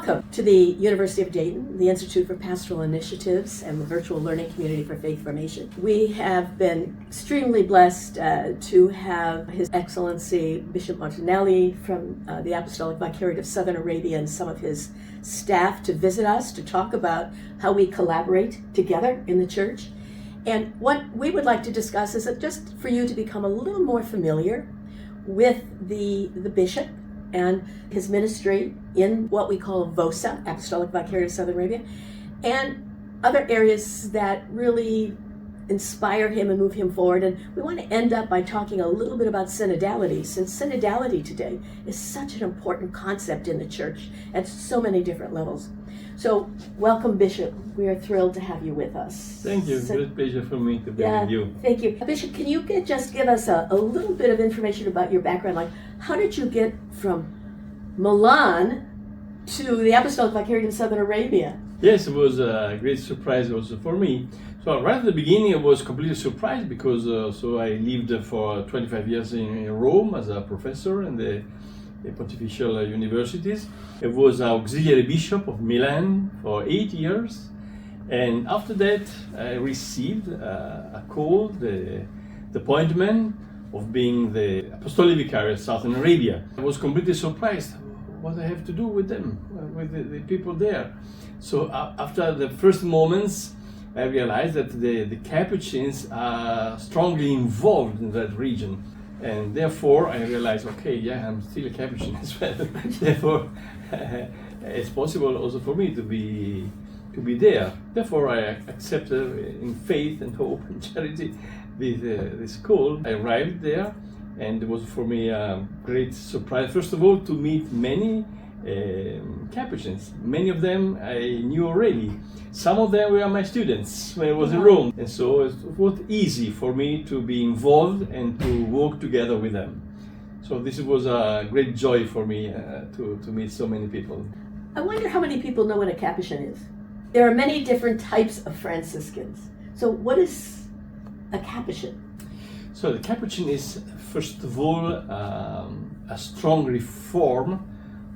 Welcome to the University of Dayton, the Institute for Pastoral Initiatives, and the Virtual Learning Community for Faith Formation. We have been extremely blessed to have His Excellency Bishop Martinelli from the Apostolic Vicariate of Southern Arabia and some of his staff to visit us to talk about how we collaborate together in the church. And what we would like to discuss is that just for you to become a little more familiar with the bishop and his ministry in what we call AVOSA, Apostolic Vicariate of Southern Arabia, and other areas that really inspire him and move him forward. And we want to end up by talking a little bit about synodality, since synodality today is such an important concept in the church at so many different levels. So welcome, Bishop. We are thrilled to have you with us. Thank you. Great pleasure for me to be with you. Thank you. Bishop, can you just give us a little bit of information about your background? Like, how did you get from Milan to the Apostolic Vicariate of Southern Arabia? Yes, it was a great surprise also for me. So right at the beginning I was completely surprised because I lived for 25 years in Rome as a professor in the pontifical universities. I was auxiliary bishop of Milan for 8 years, and after that I received a call, the appointment of being the Apostolic Vicar of Southern Arabia. I was completely surprised what I have to do with them, with the people there. So after the first moments, I realized that the Capuchins are strongly involved in that region. And therefore I realized, I'm still a Capuchin as well. Therefore, it's possible also for me to be there. Therefore, I accepted in faith and hope and charity this call. I arrived there, and it was for me a great surprise. First of all, to meet many Capuchins. Many of them I knew already. Some of them were my students when I was in Rome. And so it was easy for me to be involved and to work together with them. So this was a great joy for me to meet so many people. I wonder how many people know what a Capuchin is. There are many different types of Franciscans. So what is a Capuchin? So the Capuchin is, first of all, a strong reform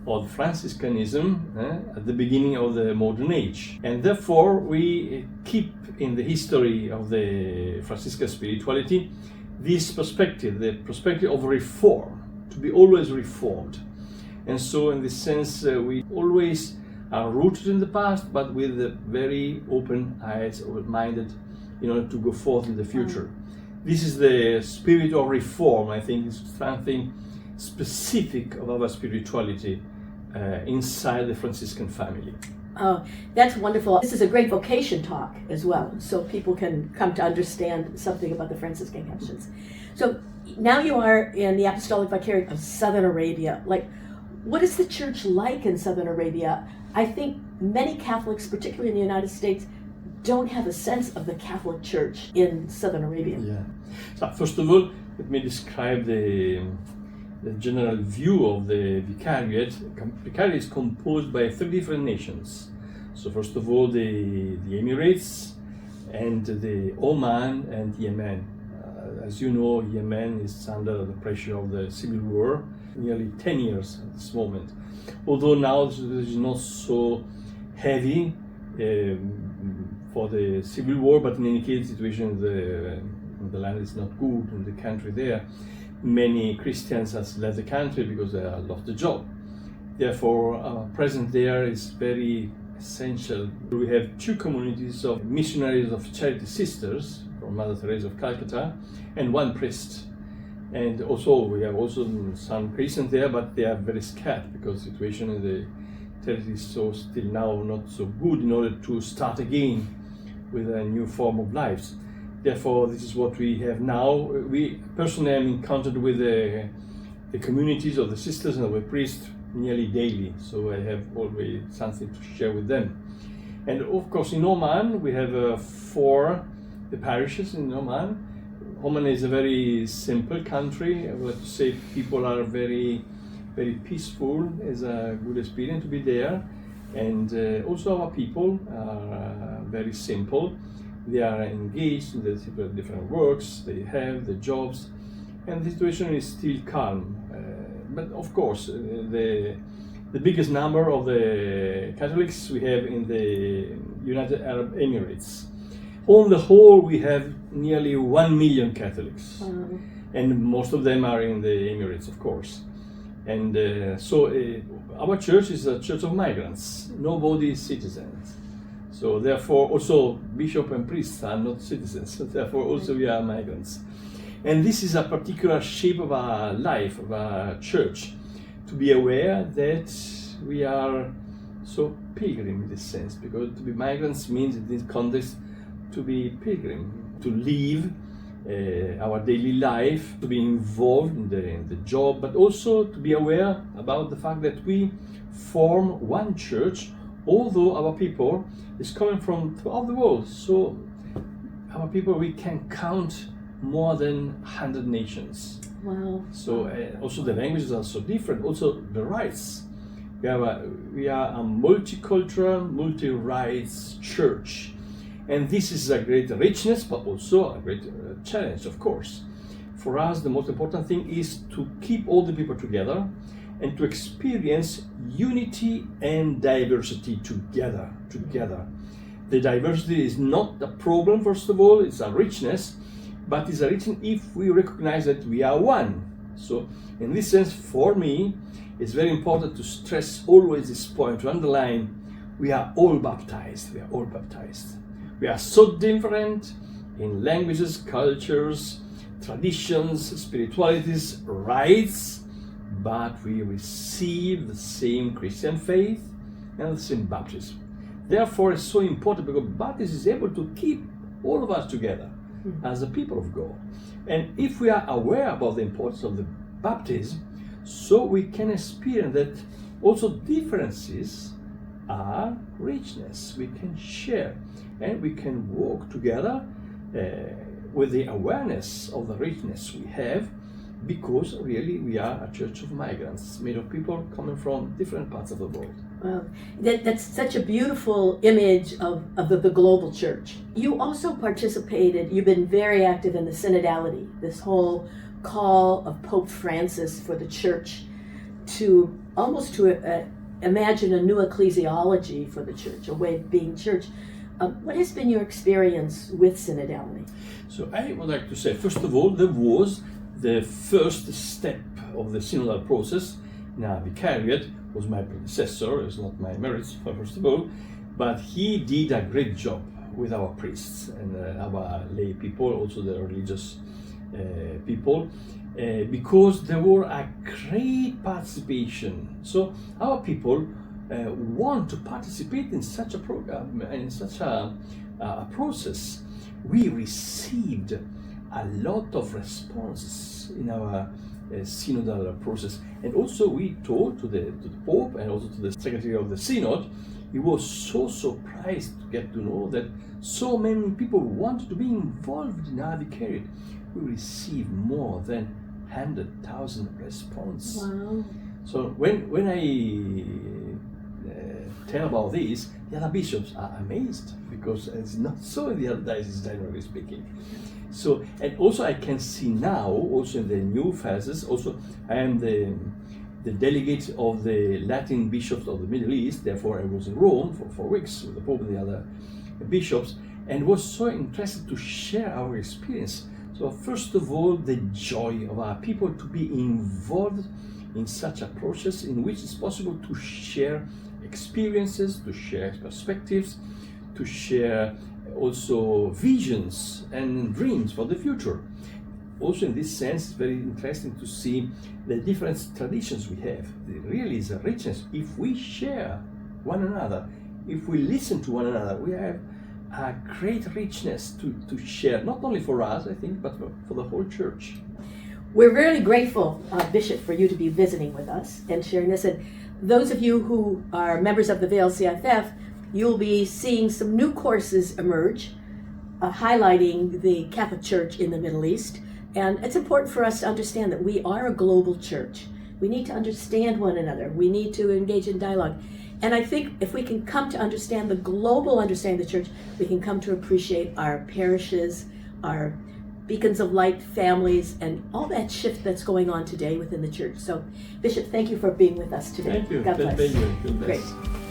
of Franciscanism at the beginning of the modern age. And therefore we keep in the history of the Franciscan spirituality this perspective, the perspective of reform, to be always reformed. And so in this sense we always are rooted in the past, but with very open eyes, open-minded, in order to go forth in the future. This is the spirit of reform. I think it's something specific of our spirituality inside the Franciscan family. Oh, that's wonderful. This is a great vocation talk as well, so people can come to understand something about the Franciscan Capuchins. So now you are in the Apostolic Vicariate of Southern Arabia. Like, what is the church like in Southern Arabia? I think many Catholics, particularly in the United States, don't have a sense of the Catholic Church in Southern Arabia. Yeah. So first of all, let me describe the general view of the Vicariate. Vicariate is composed by 3 different nations. So first of all, the Emirates, and the Oman and Yemen. As you know, Yemen is under the pressure of the civil war, nearly 10 years at this moment. Although now it is not so heavy for the civil war, but in any case, the situation in the land is not good in the country there. Many Christians have left the country because they have lost the job. Therefore, our presence there is very essential. We have 2 communities of missionaries of Charity Sisters from Mother Teresa of Calcutta and 1 priest. And also we have some Christians there, but they are very scared because the situation in the territory is still now not so good in order to start again with a new form of lives. Therefore, this is what we have now. We personally am in contact with the communities of the sisters and the priests nearly daily, so I have always something to share with them. And of course, in Oman, we have 4 parishes in Oman. Oman is a very simple country. I would like to say people are very, very peaceful. It's a good experience to be there. And also our people are very simple. They are engaged in the different works, they have the jobs, and the situation is still calm. But of course, the the biggest number of the Catholics we have in the United Arab Emirates. On the whole, we have nearly 1 million Catholics, and most of them are in the Emirates, of course. And our church is a church of migrants. Nobody is citizens. So therefore, also bishop and priests are not citizens. Therefore, also we are migrants. And this is a particular shape of our life, of our church, to be aware that we are so pilgrim in this sense, because to be migrants means in this context to be pilgrim, to live our daily life, to be involved in the job, but also to be aware about the fact that we form one church, although our people is coming from throughout the world. So our people, we can count more than 100 nations. Wow. So also the languages are so different, also the rights. We are a multicultural, multi-rights church. And this is a great richness, but also a great challenge, of course. For us, the most important thing is to keep all the people together and to experience unity and diversity together. The diversity is not a problem, first of all, it's a richness, but it's a richness if we recognize that we are one. So, in this sense, for me, it's very important to stress always this point, to underline, we are all baptized, we are all baptized. We are so different in languages, cultures, traditions, spiritualities, rites, but we receive the same Christian faith and the same baptism. Therefore, it's so important because baptism is able to keep all of us together as a people of God. And if we are aware about the importance of the baptism, so we can experience that also differences are richness. We can share and we can walk together with the awareness of the richness we have, because really we are a church of migrants, made of people coming from different parts of the world. Wow, that's such a beautiful image of the global church. You also participated, you've been very active in the synodality, this whole call of Pope Francis for the church to almost imagine a new ecclesiology for the church, a way of being church. What has been your experience with synodality? So I would like to say, first of all, there was the first step of the synodal process. Now, Vicariate was my predecessor, it's not my merit, first of all, but he did a great job with our priests and our lay people, also the religious people, because there were a great participation. So our people want to participate in such a program and in such a process. We received a lot of responses in our synodal process, and also we told to the Pope and also to the Secretary of the Synod. He was so surprised to get to know that so many people wanted to be involved in our Vicariate. We received more than 100,000 responses. Wow. So when I tell about this, the other bishops are amazed, because it's not so in the other dioceses, generally speaking. So, and also I can see now, also in the new phases, also I am the delegate of the Latin bishops of the Middle East, therefore I was in Rome for 4 weeks with the Pope and the other bishops, and was so interested to share our experience. So first of all, the joy of our people to be involved in such a process in which it's possible to share experiences, to share perspectives, to share also visions and dreams for the future. Also in this sense, it's very interesting to see the different traditions we have. It really is a richness. If we share one another, if we listen to one another, we have a great richness to share, not only for us, I think, but for the whole church. We're really grateful, Bishop, for you to be visiting with us and sharing this. And those of you who are members of the VLCFF, you'll be seeing some new courses emerge, highlighting the Catholic Church in the Middle East. And it's important for us to understand that we are a global church. We need to understand one another. We need to engage in dialogue. And I think if we can come to understand the global understanding of the church, we can come to appreciate our parishes, our beacons of light, families, and all that shift that's going on today within the church. So, Bishop, thank you for being with us today. Thank you. God bless. Thank you. God bless. Great.